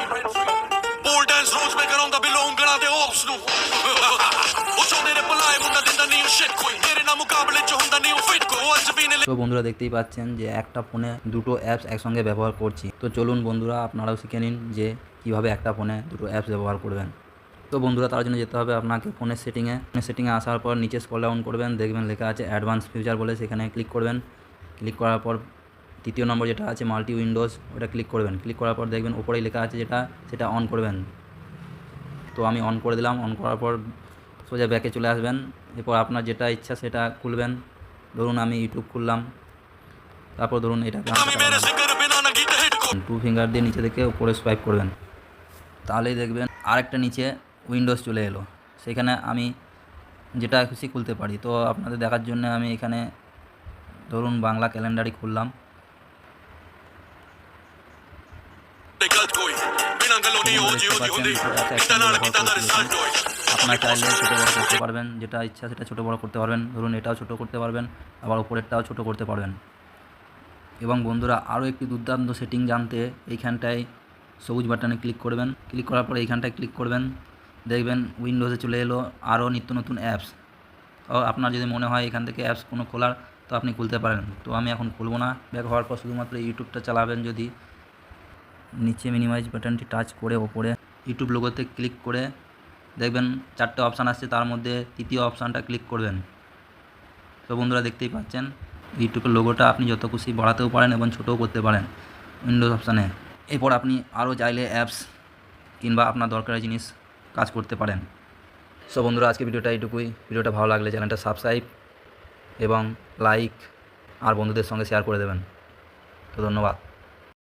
Pole dance roads make around the below ungana de ops nu. O chode re palaye munda dinda ni shit koi. Mere na mukabale ch hunda ni fit ko. O aj bhi ne. তো বন্ধুরা দেখতেই পাচ্ছেন যে একটা ফোনে দুটো apps একসঙ্গে ব্যবহার করছি। তো চলুন বন্ধুরা আপনারাও শিখে নিন যে কিভাবে একটা ফোনে দুটো অ্যাপস ব্যবহার করবেন। তো বন্ধুরা তার জন্য যেতে হবে আপনাকে ফোনের সেটিংয়ে আসার পর নিচে স্ক্রল ডাউন করবেন, দেখবেন লেখা আছে অ্যাডভান্স ফিচার বলে, সেখানে ক্লিক করবেন। ক্লিক করার পর তৃতীয় নম্বর যেটা আছে মাল্টি উইন্ডোজ, ওটা ক্লিক করবেন। ক্লিক করার পর দেখবেন ওপরেই লেখা আছে সেটা অন করবেন। তো আমি অন করে দিলাম। অন করার পর সোজা ব্যাকে চলে আসবেন। এরপর আপনার যেটা ইচ্ছা সেটা খুলবেন। ধরুন আমি ইউটিউব খুললাম, তারপর ধরুন এটাকে টু ফিঙ্গার দিয়ে নিচে থেকে উপরে সোয়াইপ করবেন, তাহলেই দেখবেন আরেকটা নিচে উইন্ডোজ চলে এলো। সেখানে আমি যেটা খুশি খুলতে পারি। তো আপনাদের দেখার জন্য আমি এখানে ধরুন বাংলা ক্যালেন্ডারই খুললাম। আপনার চাইলে ছোটো বড়ো করতে পারবেন, যেটা ইচ্ছা সেটা ছোটো বড়ো করতে পারবেন। ধরুন এটাও ছোটো করতে পারবেন, আবার উপরেরটাও ছোটো করতে পারবেন। এবং বন্ধুরা আরও একটি দুর্দান্ত সেটিং জানতে এইখানটায় সবুজ বাটনে ক্লিক করবেন। ক্লিক করার পরে এইখানটায় ক্লিক করবেন, দেখবেন উইন্ডোজে চলে এলো আরও নিত্য নতুন অ্যাপস। ও আপনার যদি মনে হয় এখান থেকে অ্যাপস কোনো খোলার, তো আপনি খুলতে পারেন। তো আমি এখন খুলবো না। ব্যাক হওয়ার পর শুধুমাত্র ইউটিউবটা চালাবেন। যদি নিচে মিনিমাইজ বাটনটি টাচ করে ওপরে ইউটিউব লোগোতে ক্লিক করে দেখবেন চারটে অপশান আসছে, তার মধ্যে তৃতীয় অপশানটা ক্লিক করবেন। তো বন্ধুরা দেখতেই পাচ্ছেন ইউটিউবের লোগোটা আপনি যত খুশি বাড়াতেও পারেন এবং ছোটোও করতে পারেন উইন্ডোজ অপশানে। এরপর আপনি আরও চাইলে অ্যাপস কিংবা আপনার দরকারি জিনিস কাজ করতে পারেন। সো বন্ধুরা আজকে ভিডিওটা এইটুকুই। ভিডিওটা ভালো লাগলে চ্যানেলটা সাবস্ক্রাইব এবং লাইক আর বন্ধুদের সঙ্গে শেয়ার করে দেবেন। তো ধন্যবাদ।